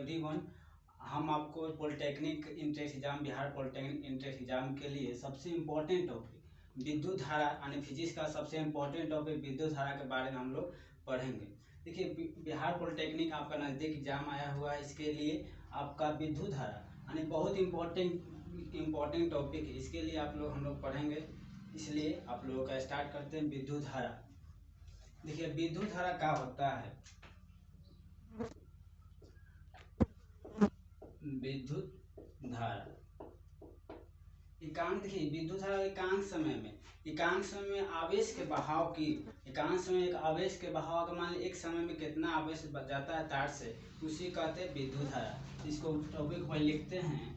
Everyone. हम आपको polytechnic entrance exam, Bihar polytechnic entrance exam के लिए सबसे इम्पोर्टेंट टॉपिक विद्युत धारा यानी फिजिक्स का सबसे इम्पोर्टेंट टॉपिक विद्युत धारा के बारे में हम लोग पढ़ेंगे। देखिए, बिहार पॉलिटेक्निक आपका नज़दीक एग्जाम आया हुआ है, इसके लिए आपका विद्युत धारा यानी बहुत इम्पोर्टेंट टॉपिक है, इसके लिए हम लोग पढ़ेंगे। इसलिए आप लोगों का स्टार्ट करते हैं। विद्युत धारा, देखिए विद्युत धारा क्या होता है। विद्युत धारा एकांक, देखिए विद्युत धारा एकांक समय में आवेश के बहाव की, एकांक समय एक आवेश के बहाव का, मान लीजिए एक समय में कितना आवेश बच जाता है तार से, उसी कहते हैं विद्युत धारा। इसको टॉपिक पर लिखते हैं।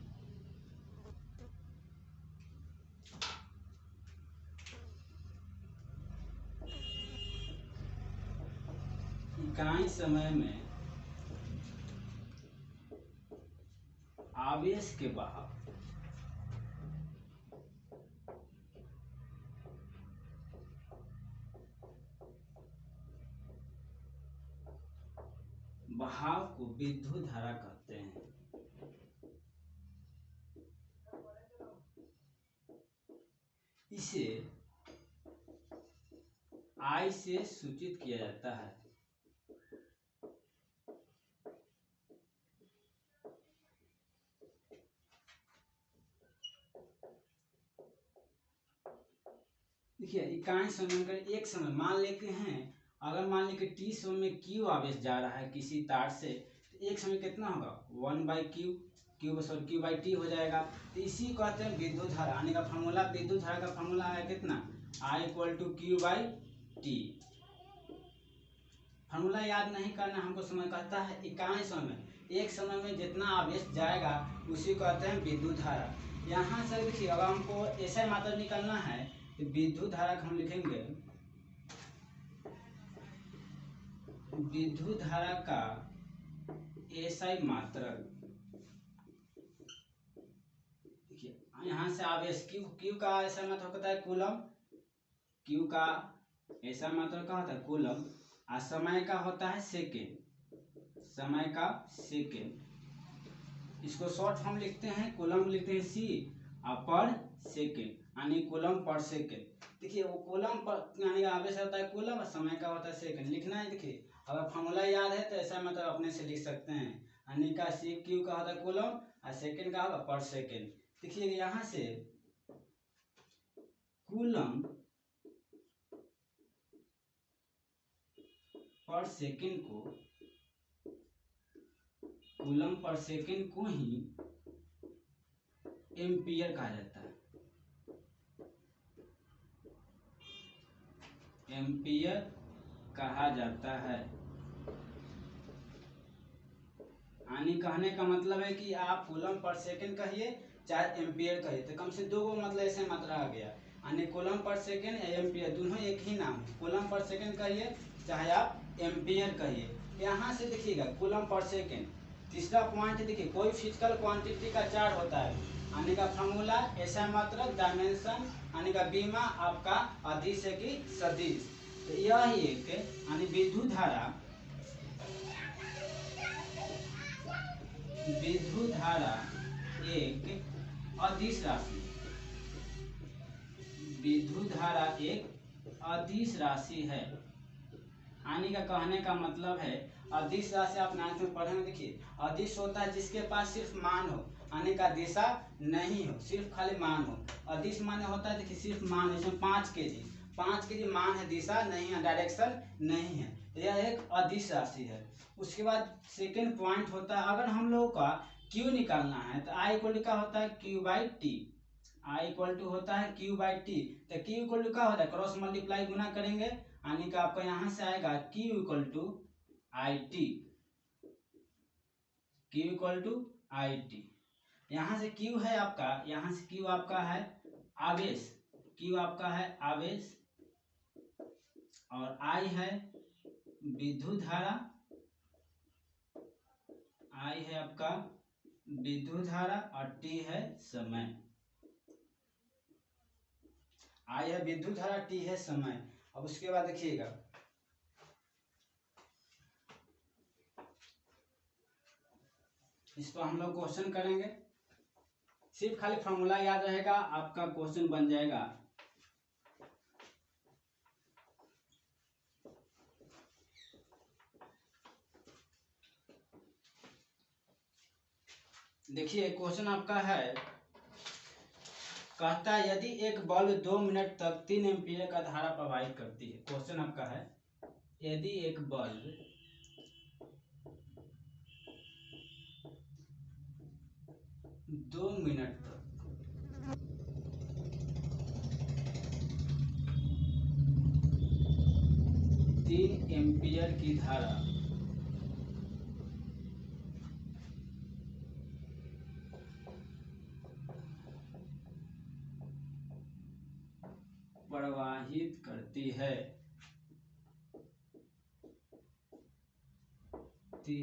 इकाई समय में आवेश के बहाव, बहाव को विद्युत धारा कहते हैं। इसे I से सूचित किया जाता है। देखिए इकाई समय का एक समय मान लेते हैं, अगर मान लीजिए टी समय में क्यू आवेश जा रहा है किसी तार से, तो एक समय कितना होगा 1/q, q/टी हो जाएगा। तो इसी कहते हैं विद्युत धारा। आने का फॉर्मूला, विद्युत धारा का फॉर्मूला है कितना, I = q/t। फॉर्मूला याद नहीं करना हमको, समय कहता है इकाई समय, एक समय में जितना आवेश जाएगा उसी कहते हैं विद्युत धारा। यहाँ से देखिए, अगर हमको ऐसा मात्रा निकालना है तो विद्युत धारा को हम लिखेंगे, विद्युत धारा का एसआई मात्रक। देखिए यहाँ से आवेश क्यू का ऐसा मात्रक होता है कूलम, क्यू का ऐसा मात्रक का होता है कूलम, और समय का होता है सेकेंड, समय का सेकेंड। इसको शॉर्ट फॉर्म लिखते हैं, कूलम लिखते हैं सी और पर सेकेंड यानी कूलम पर सेकेंड। देखिए वो कूलम पर यानी आवेश होता है कूलम और समय का होता है सेकेंड, लिखना है। देखिए अगर फॉर्मूला याद है तो ऐसा मतलब अपने से लिख सकते हैं, यानी का सी क्यू का होता है कूलम और सेकेंड का होगा पर सेकेंड। देखिए यहाँ से कूलम पर सेकेंड को, कूलम पर सेकेंड को ही एम्पियर कहा जाता है, एम्पियर कहा जाता है। यानी कहने का मतलब है कि आप कूलम पर सेकेंड कहिए चाहे एम्पियर कहिए, तो कम से दो मतलब ऐसे मात्रा आ गया। यानी कूलम पर सेकेंड या एम्पियर दोनों एक ही नाम है, कूलम पर सेकेंड कहिए चाहे आप एम्पियर कहिए। यहाँ से देखिएगा कूलम पर सेकेंड, तीसरा पॉइंट देखिए, कोई फिजिकल क्वांटिटी का चार्ज होता है, यानी का फॉर्मूला ऐसा मात्रक डायमेंशन, यानी का बीमा आपका अदिश है कि सदिश। तो यह एक यानी विद्युत धारा, विद्युत धारा एक अदिश राशि, विद्युत धारा एक अदिश राशि है। यानी का कहने का मतलब है अदिश राशि, आप नाइन्थ में पढ़े। देखिए अदिश होता है जिसके पास सिर्फ मान हो, यानी का दिशा नहीं हो, सिर्फ खाली मान हो। अदिश मान होता है देखिए सिर्फ मान है, इसमें 5 kg मान है, दिशा नहीं है, डायरेक्शन नहीं है, यह एक अदिश राशि है। उसके बाद सेकेंड पॉइंट होता है, अगर हम लोगों का Q निकालना है तो I इक्वल का होता है Q/T, I इक्वल होता है Q/T। तो Q इक्वल का होता है क्रॉस मल्टीप्लाई गुना करेंगे, यानी कि आपका यहाँ से आएगा Q = IT, Q = IT। यहाँ से Q है आपका, यहाँ से Q आपका है आवेश, Q आपका है आवेश, और I है विद्युत धारा, I है आपका विद्युत धारा, और T है समय। I है विद्युत धारा, T है समय। अब उसके बाद देखिएगा इस पर हम लोग क्वेश्चन करेंगे। सिर्फ खाली फॉर्मूला याद रहेगा, आपका क्वेश्चन बन जाएगा। देखिए क्वेश्चन आपका है, कहता है यदि एक बल्ब 2 मिनट तक 3 एम्पीयर का धारा प्रवाहित करती है। क्वेश्चन आपका है, यदि एक बल्ब 2 मिनट तक 3 एम्पीयर की धारा प्रवाहित करती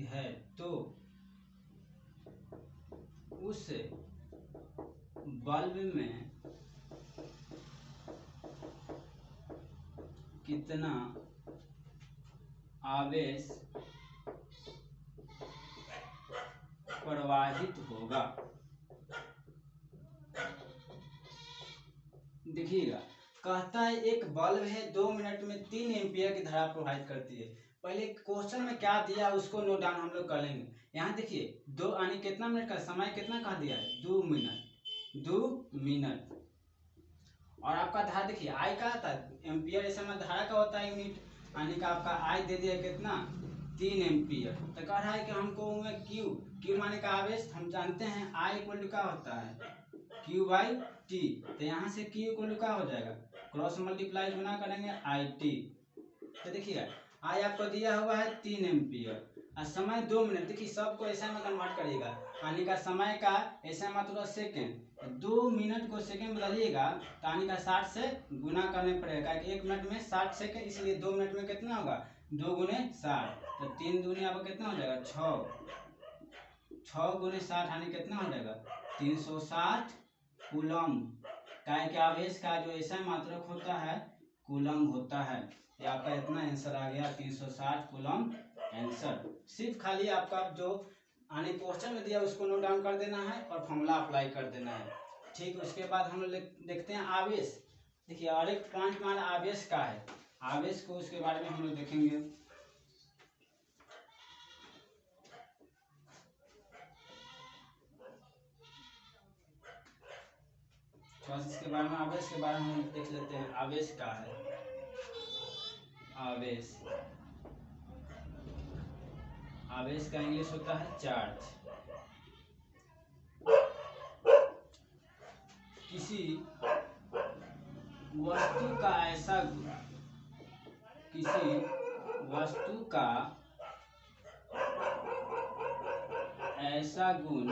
है तो उस बल्ब में कितना आवेश प्रवाहित होगा। देखिएगा, कहता है एक बल्ब है 2 मिनट में 3 एम्पीयर की धारा प्रवाहित करती है। पहले क्वेश्चन में क्या दिया उसको नोट डाउन हम लोग कर लेंगे। यहाँ देखिए 2 यानी कितना मिनट का समय, कितना कहा दिया है 2 मिनट, 2 मिनट। और आपका धारा देखिए आई का आता है एम्पियर, ऐसे में धारा का होता है यूनिट, यानी कि आपका आई दे दिया कितना 3 एम्पियर। तो कह रहा है कि हमको क्यू माने का आवेश, हम जानते हैं आई इक्वल टू क्या होता है क्यू बाई टी। तो यहाँ से क्यू इक्वल टू क्या हो जाएगा, क्रॉस मल्टीप्लाई गुना करेंगे आई टी। तो देखिए आई आपको दिया हुआ है 3 एम्पियर और समय 2 मिनट। देखिए सबको ऐसा में कन्वर्ट करिएगा, यानी का समय का ऐसा मतलब सेकेंड, 2 मिनट को सेकेंड में बदलिएगा तो यानी का 60 से गुना करने पड़ेगा, क्योंकि 1 मिनट में 60 सेकेंड, इसलिए 2 मिनट में कितना होगा 2 गुने 60। तो 3 दूनी आपको कितना हो जाएगा 6 गुने 60 यानी कितना हो जाएगा 360 कूलम। काय के आवेश का जो ऐसा मात्रक होता है कूलम होता है। ये आपका इतना आंसर आ गया 360 कूलम आंसर। सिर्फ खाली आपका जो आने क्वेश्चन में दिया उसको नोट डाउन कर देना है और फॉर्मूला अप्लाई कर देना है। ठीक, उसके बाद हम लोग देखते हैं आवेश। देखिए और एक पॉइंट हमारा आवेश का है, आवेश को उसके बारे में हम लोग देखेंगे। बस इसके बारे में आवेश के बारे में हम देख लेते हैं। आवेश का है, आवेश का इंग्लिश होता है चार्ज। किसी वस्तु का ऐसा गुण, किसी वस्तु का ऐसा गुण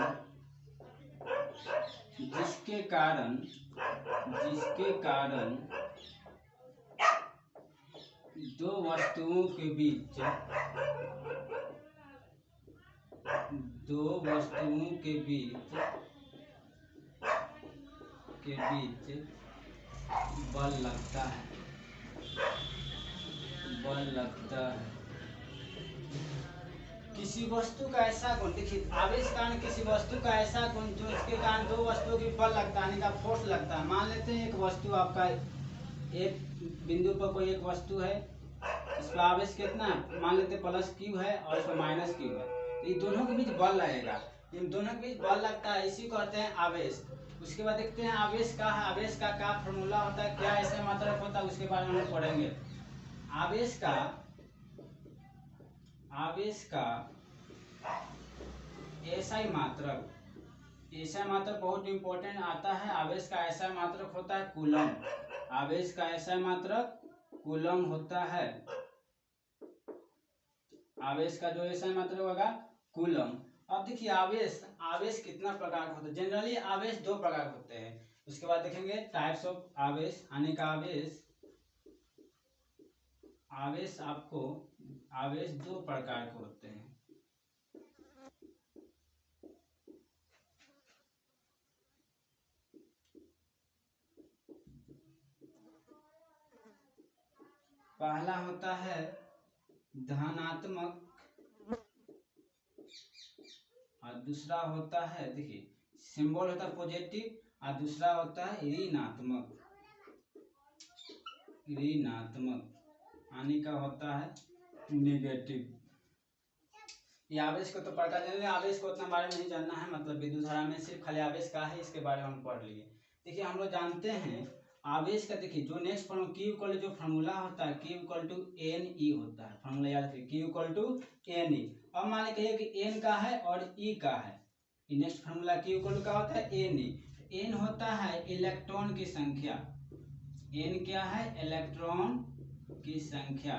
जिसके कारण दो वस्तुओं के बीच बल लगता है, किसी वस्तु का ऐसा गुण। देखिए आवेश कारण किसी वस्तु का ऐसा गुण जो इसके कारण दो वस्तुओं की बल लगता है, यानी का फोर्स लगता है। मान लेते हैं एक वस्तु आपका एक बिंदु पर कोई एक वस्तु है, इस पर आवेश कितना है मान लेते हैं प्लस क्यू है और इस पर माइनस क्यू है, तो ये दोनों के बीच बल लगेगा, इन दोनों के बीच बल लगता है, इसी को कहते हैं आवेश। उसके बाद देखते हैं आवेश का है, आवेश का क्या फॉर्मूला होता है, क्या ऐसा मात्रक होता है, उसके बारे में हम पढ़ेंगे। आवेश का एसआई मात्रक, ऐसा मात्रक बहुत इंपॉर्टेंट आता है। आवेश का ऐसा मात्रक होता है कूलम, आवेश का ऐसा मात्रक कूलम होता है। आवेश का जो ऐसा मात्रक होगा कूलम। अब देखिए आवेश कितना प्रकार का होता है। जनरली आवेश 2 प्रकार के होते हैं। उसके बाद देखेंगे टाइप्स ऑफ आवेश, यानी का आवेश 2 प्रकार के होते हैं। पहला होता है धनात्मक और दूसरा होता है, देखिए सिंबल होता है पॉजिटिव और दूसरा होता है ऋणात्मक। यानी का होता है नेगेटिव। ये आवेश को तो पढ़ता चलिए, आवेश को उतना बारे में नहीं जानना है, मतलब विद्युत धारा में सिर्फ खाली आवेश का है, इसके बारे में हम पढ़ लिए। देखिए हम लोग जानते हैं आवेश का, देखिए जो नेक्स्ट फॉर्मूला Q इक्वल जो फार्मूला होता है Q इक्वल टू NE होता है, फार्मूला याद रखिए Q इक्वल टू NE। अब मान लीजिए कि N का है और E का है, next formula Q equal to क्या होता है NE। N होता है इलेक्ट्रॉन की संख्या, N क्या है इलेक्ट्रॉन की संख्या,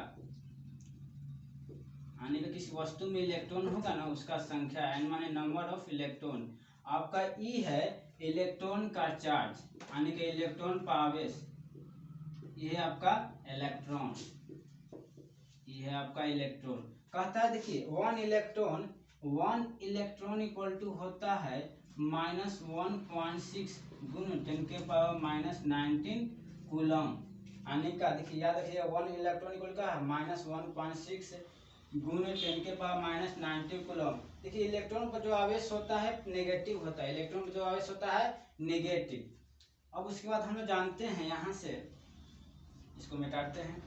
यानी कि किसी वस्तु में इलेक्ट्रॉन होगा ना उसका संख्या, N माने नंबर ऑफ इलेक्ट्रॉन। आपका E है इलेक्ट्रॉन का चार्ज, यानी कि इलेक्ट्रॉन पर आवेश, ये है आपका इलेक्ट्रॉन, ये है आपका इलेक्ट्रॉन। कहता है देखिए 1 इलेक्ट्रॉन इक्वल टू होता है -1.6 गुण 10⁻⁻19 कूलम। यानी का देखिए याद रखिए 1 इलेक्ट्रॉन इक्वल का है -1.6 गुण 10⁻⁻19 कूलम। देखिए इलेक्ट्रॉन पर जो आवेश होता है नेगेटिव होता है, इलेक्ट्रॉन पर जो आवेश होता है नेगेटिव। अब उसके बाद हम लोग जानते हैं, यहाँ से इसको मिटाते हैं,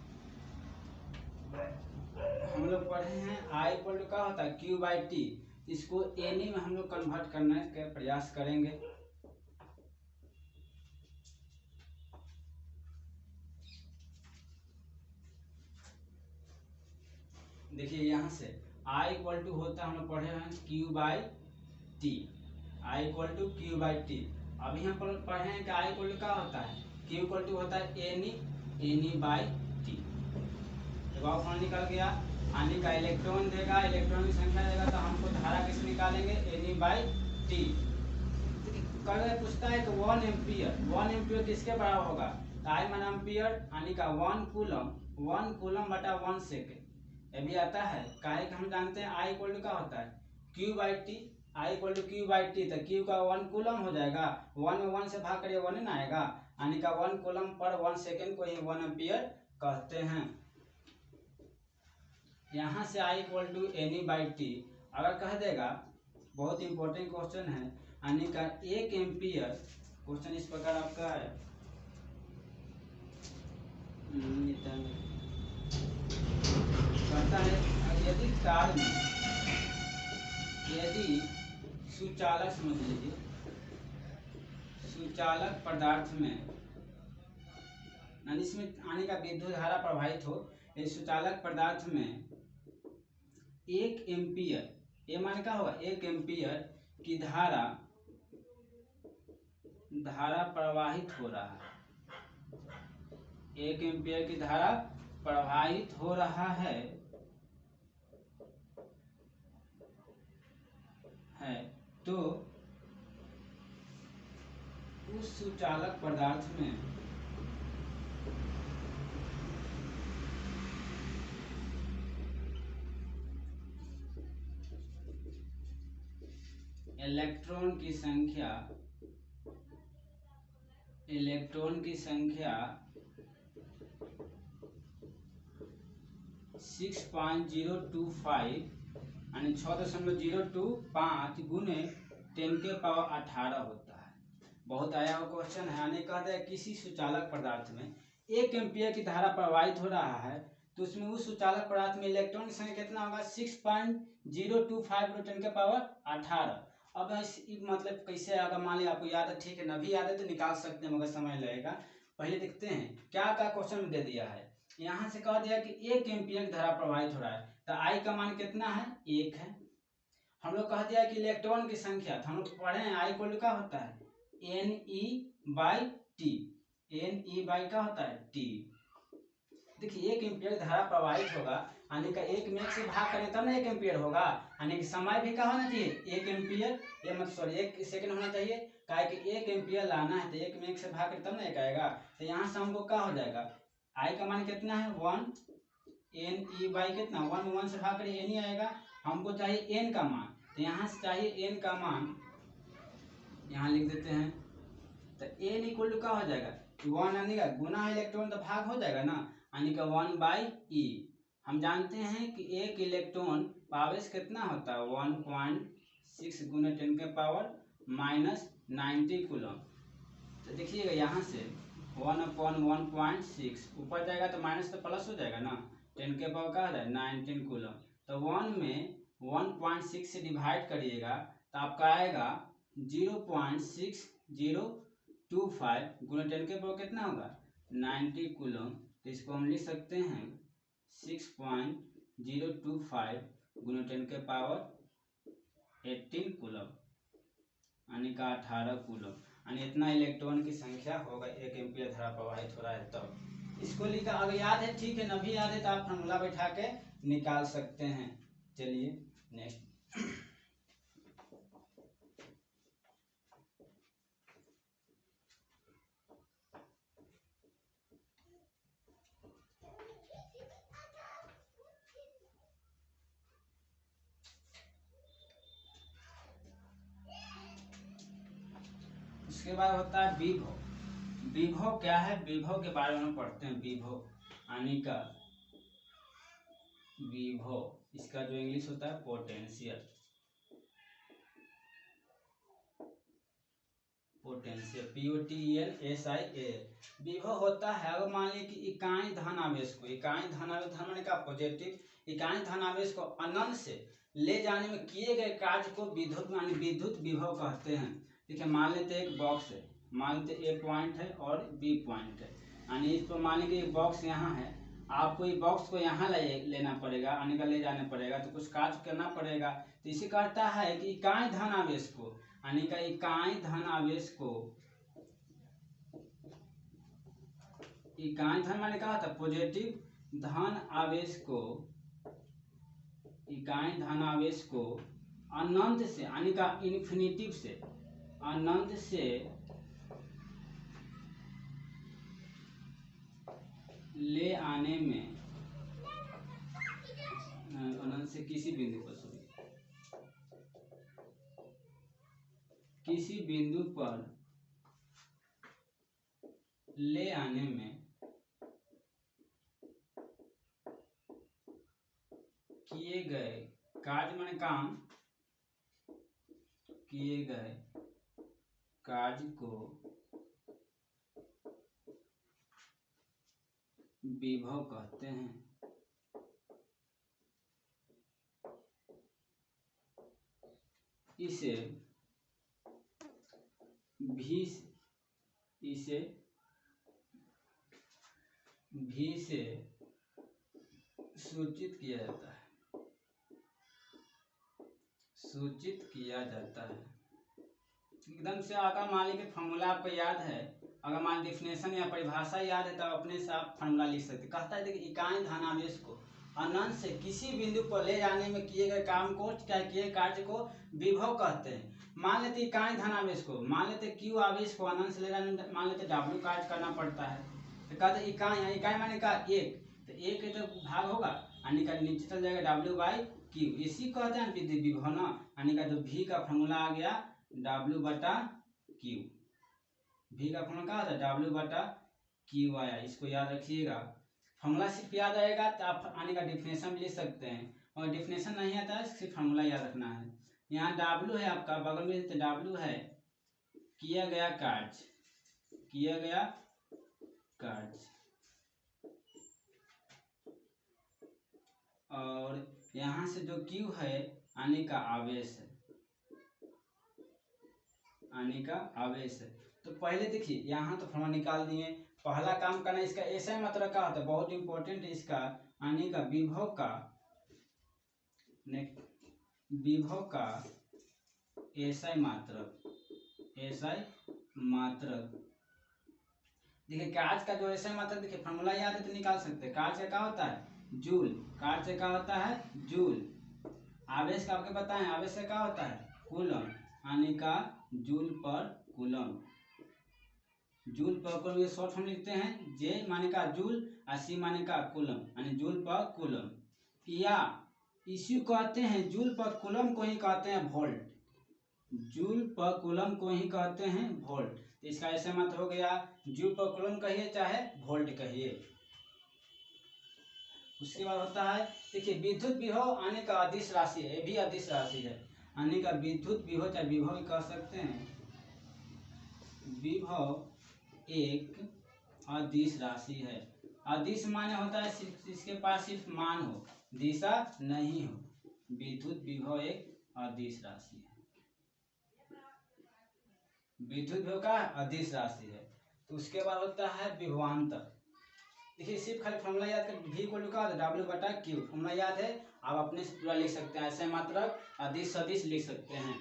हम लोग पढ़े हैं I इक्वल टू क्या होता है Q/T, इसको NE में हम लोग कन्वर्ट करने का प्रयास करेंगे। देखिए यहाँ से I इक्वल टू होता है, हम लोग पढ़े हैं Q/T, I equal to Q/T। अभी हम पढ़े हैं कि I इक्वल टू क्या होता है, Q इक्वल टू होता है NE/T। जब आप फॉर्मूला निकल गया, यानी का इलेक्ट्रॉन देगा, इलेक्ट्रॉन की संख्या देगा, तो हमको धारा किसे निकालेंगे NE/T। पूछता है कि 1 एम्पियर किसके बराबर होगा, तो I माना एम्पियर, यानी का 1 कूलम बटा 1 सेकेंड, ये भी आता है। काहे कि हम जानते हैं I इक्वल टू क्या होता है Q/T, I equal to Q/T, तो Q का 1 कूलम हो जाएगा, 1 में 1 से भाग करिए 1 ना आएगा, यानी का 1 कूलम पर 1 सेकेंड को ही 1 एम्पियर कहते हैं। यहाँ से I इक्वल टू NE/T अगर कह देगा, बहुत इंपॉर्टेंट क्वेश्चन है, यानी का 1 एम्पियर, क्वेश्चन इस प्रकार आपका है, कहता है यदि तार में, यदि सुचालक, समझ लीजिए सुचालक पदार्थ में, इसमें आने का विद्युत धारा प्रवाहित हो, इस सुचालक पदार्थ में 1 एम्पियर, ये मान क्या होगा 1 एम्पियर की धारा प्रवाहित हो रहा है, 1 एम्पियर की धारा प्रवाहित हो रहा है तो उस सुचालक पदार्थ में इलेक्ट्रॉन की संख्या 6.025 यानी 6.025 गुने 10⁻18 होता है। बहुत आया हुआ क्वेश्चन है। यानी कहते हैं किसी सुचालक पदार्थ में 1 एम्पियर की धारा प्रवाहित हो रहा है, तो उसमें उस सुचालक पदार्थ में इलेक्ट्रॉन की संख्या कितना होगा 6.025 × 10⁻18। अब मतलब कैसे, अगर मान लिया आपको याद है, ठीक है, नहीं याद है तो निकाल सकते हैं, मगर समय लगेगा। पहले देखते हैं क्या क्वेश्चन दे दिया है। यहाँ से कह दिया कि 1 एम्पियर धारा प्रवाहित हो रहा है, तो I का मान कितना है 1 है। हम लोग कह दिया कि इलेक्ट्रॉन की संख्या, तो हम लोग पढ़े हैं I इक्वल टू क्या होता है NE/T, NE/ क्या होता है T। देखिए 1 एम्पियर धारा प्रवाहित होगा, यानी का 1 में 1 से भाग करें तब ना 1 एम्पियर होगा, यानी कि समय भी क्या होना चाहिए 1 एम्पियर, ये मत सॉरी 1 सेकंड होना चाहिए, काहे कि 1 एम्पियर लाना है तो 1 में 1 से भाग करें तब ना 1 आएगा। तो यहाँ से हमको क्या हो जाएगा, I का मान कितना है 1, NE/ कितना 1 में 1 से भाग करें NE आएगा, हमको चाहिए N का मान, तो यहाँ से चाहिए N का मान, यहाँ लिख देते हैं, तो N इक्वल टू क्या हो जाएगा 1, यानी का गुना इलेक्ट्रॉन तो भाग हो जाएगा ना, यानी का 1/E। हम जानते हैं कि 1 इलेक्ट्रॉन आवेश कितना होता है 1.6 6 गुना 10 के पावर -90 कूलम। तो देखिएगा यहाँ से 1/1.6 ऊपर जाएगा तो माइनस तो प्लस हो जाएगा ना, 10 के पावर का हो जाए 19 कूलम। तो 1 में 1.6 से डिवाइड करिएगा तो आपका आएगा 0.6025 गुना 10 के पावर कितना होगा 90 कूलम। तो इसको हम लिख सकते हैं 6.025 गुना 10 के पावर 18 कूलम, यानी का 18 कूलम, यानी इतना इलेक्ट्रॉन की संख्या होगा 1 एम्पीयर धारा प्रवाहित हो रहा है। तब इसको लिखा, अगर याद है ठीक है, न भी याद है तो आप फॉर्मूला बैठा के निकाल सकते हैं। चलिए नेक्स्ट। उसके बाद होता है विभव। विभव क्या है, विभव के बारे में पढ़ते हैं। विभव यानी का विभव, इसका जो इंग्लिश होता है पोटेंशियल। Potential POTENSIAL। विभव होता है, अगर मान लीजिए कि इकाई धनावेश को, इकाई धनावेश धन माने का पॉजिटिव, इकाई धनावेश को अनंत से ले जाने में किए गए कार्य को विद्युत यानी विद्युत विभव कहते हैं। देखिए मान लेते हैं एक बॉक्स है, मान लेते A पॉइंट है और B पॉइंट है, यानी इस पर मान लीजिए बॉक्स यहाँ है, आपको ये बॉक्स को यहाँ लेना पड़ेगा, यानी का ले जाना पड़ेगा, तो कुछ कार्य करना पड़ेगा। तो इसे कहता है कि इकाई धनावेश को, यानी का इकाई धनावेश को, इकाई धन माने क्या होता है पॉजिटिव धन आवेश को, इकाई धन आवेश को अनंत से यानी का इन्फिनिटिव से, अनंत से ले आने में, अनंत से किसी बिंदु पर, किसी बिंदु पर ले आने में किए गए कार्य माने काम, किए गए कार्य को विभव कहते हैं। इसे भी से सूचित किया जाता है, सूचित किया जाता है। एकदम से अगर मान लीजिए फॉर्मूला आपको याद है, अगर मान डिफिनेशन या परिभाषा याद है तब अपने से आप फॉर्मूला लिख सकते। कहता है देखिए इकाई धनावेश को अनंत से किसी बिंदु पर ले जाने में किए गए काम को, क्या किए कार्य को विभव कहते हैं। मान लेते इकाई धनावेश को, मान लेते Q आवेश को अनंत से ले जाने में मान लेते W कार्य करना पड़ता है। तो कहते इकाई, इकाई माने का एक, तो एक तो भाग होगा, यानी का नीचे चल जाएगा W/Q, इसी कहते हैं विद्युत विभव ना, यानी का जो V का फॉर्मूला आ गया W/Q, V का फॉर्मूला क्या होता है W/Q आया। इसको याद रखिएगा, फॉर्मूला सिर्फ याद आएगा तो आप आने का डिफिनेशन भी लिख सकते हैं, और डिफिनेशन नहीं आता है सिर्फ फॉर्मूला याद रखना है। यहाँ W है आपका, बगल में तो W है किया गया कार्य, किया गया कार्य, और यहाँ से जो Q है आने का आवेश है, आने का आवेश है। तो पहले देखिए यहाँ तो फॉर्मूला निकाल दिए, पहला काम करना इसका ऐसा मात्रा का होता है, बहुत इंपॉर्टेंट है इसका, आने का विभव का, विभव का एसआई मात्रक, एसआई मात्रक। देखिए कार्य का जो एसआई मात्रक, देखिए फॉर्मूला याद है तो निकाल सकते हैं। कार्य का क्या होता है जूल, कार्य से क्या होता है जूल, आवेश का आपके बताएं, आवेश से क्या होता है कूलम, यानी का जूल पर कूलम, जूल पर कूलम। ये शॉर्ट फॉर्म लिखते हैं, जे माने का जूल और सी माने का कूलम, यानी जूल पर कूलम, या इसी कहते हैं जूल पर कूलम को ही कहते हैं वोल्ट, जूल पर कूलम को ही कहते हैं वोल्ट। तो इसका ऐसे मत हो गया, जूल पर कूलम कहिए चाहे वोल्ट कहिए। उसके बाद होता है देखिए विद्युत विभव आने का अदिश राशि है, ये भी अदिश राशि है। यानी का विद्युत विभव चाहे विभव भी कह सकते हैं, विभव एक अदिश राशि है। अदिश माने होता है सिर्फ इसके पास सिर्फ मान हो, दिशा नहीं हो। विद्युत विभव एक अदिश राशि है, विद्युत विभव का अदिश राशि है। तो उसके बाद होता है विभवांतर। देखिए सिर्फ खाली फॉर्मूला याद कर, V को लिखा W/Q फॉर्मूला याद है, आप अपने से पूरा लिख सकते हैं, ऐसे मात्रक अदिश सदिश लिख सकते हैं।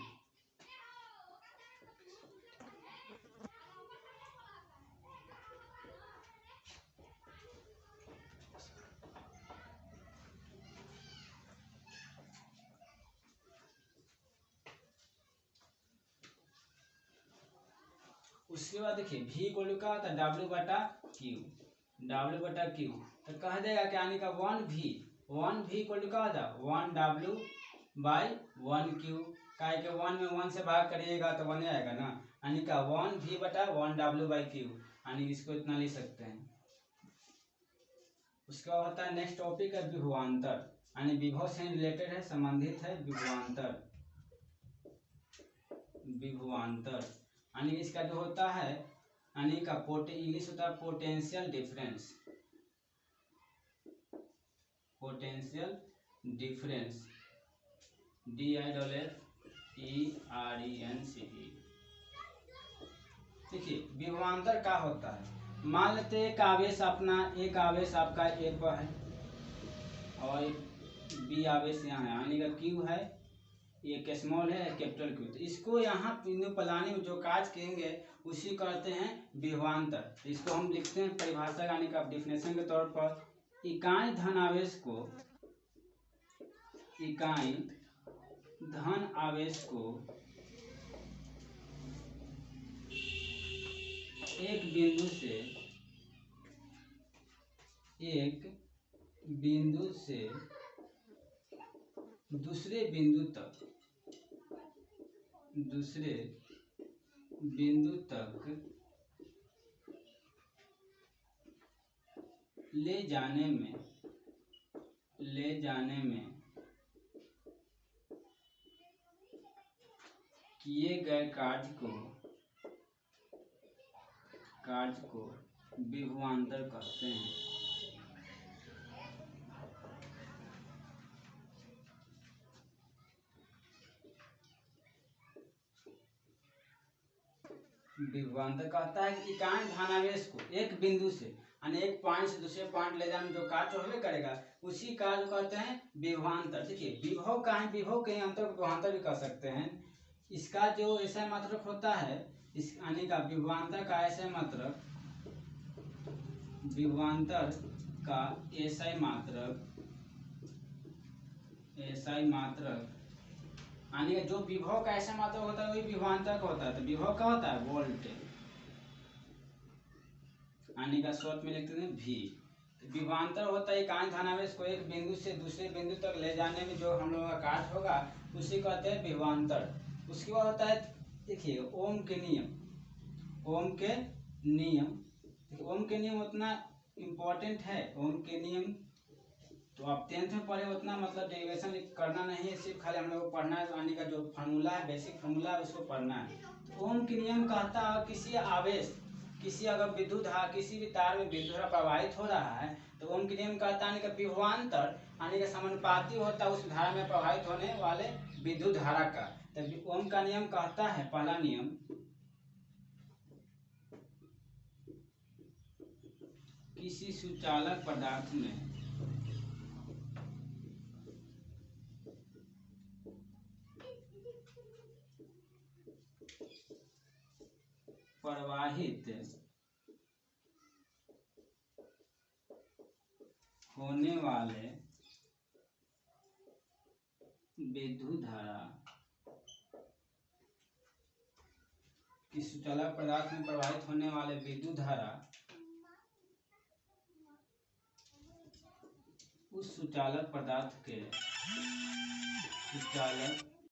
उसके बाद देखिए V को लिखा होता है W/Q तो कह देगा क्या, यानी का 1V को लिखा होता है 1W/1Q, काहे के 1 में 1 से भाग करिएगा तो 1 आएगा ना, यानी का 1V/1W/Q, यानी इसको इतना लिख सकते हैं। उसके बाद होता है नेक्स्ट टॉपिक है विभवांतर, यानी विभव से रिलेटेड है, संबंधित है। विभवांतर यानी इसका जो होता है, यानी का इंग्लिश होता है पोटेंशियल डिफरेंस, DIFFERENCE। देखिए विभवांतर क्या होता है, मान लेते एक आवेश आपका एक पर है और बी आवेश यहाँ है, यानी का क्यू है, एक स्मॉल है कैपिटल क्यू, तो इसको यहाँ पलाने में जो काज करेंगे उसी कहते हैं विभवांतर। इसको हम लिखते हैं परिभाषा यानी का डिफिनेशन के तौर पर, इकाई धन आवेश को एक बिंदु से दूसरे बिंदु तक ले जाने में किए गए कार्य को विभवांतर कहते हैं। विभवांतर कहता है कि इकाई धनावेश को एक बिंदु से यानी एक पॉइंट से दूसरे पॉइंट ले जाने में जो कार्य होबे करेगा उसी कार्य को कहते हैं विभवांतर। देखिए विभव का है, विभव के अंतर को विभवांतर भी कह सकते हैं। इसका जो ऐसा मात्रक होता है, इस यानी का विभवांतर का ऐसा मात्रक, विभवांतर का एसआई मात्रक यानी जो विभव का ऐसा मात्रक होता है वही विभवांतर का होता है। तो विभव का होता है वोल्ट, यानी का शॉर्ट में लिखते हैं V। विभवांतर होता है इकाई धनावेश को एक बिंदु से दूसरे बिंदु तक ले जाने में जो हम लोगों का कार्य होगा उसी कहते हैं विभवांतर। उसके बाद होता है देखिए ओम के नियम उतना इम्पोर्टेंट है। ओम के नियम तो आप 10th में पढ़े उतना मतलब डेरिवेशन करना नहीं है, सिर्फ खाली हम लोग को पढ़ना है, यानी का जो फार्मूला है, बेसिक फार्मूला है उसको पढ़ना है। तो ओम के नियम कहता है किसी अगर विद्युत धारा किसी भी तार में विद्युत धारा प्रवाहित हो रहा है तो ओम के नियम कहता है कि विभवांतर यानी कि समानुपाती होता है उस धारा में प्रवाहित होने वाले विद्युत धारा का। तो ओम का नियम कहता है, पहला नियम, किसी सुचालक पदार्थ में प्रवाहित होने वाले विद्युत धारा, किसी सुचालक पदार्थ में प्रवाहित होने वाले विद्युत धारा उस सुचालक पदार्थ के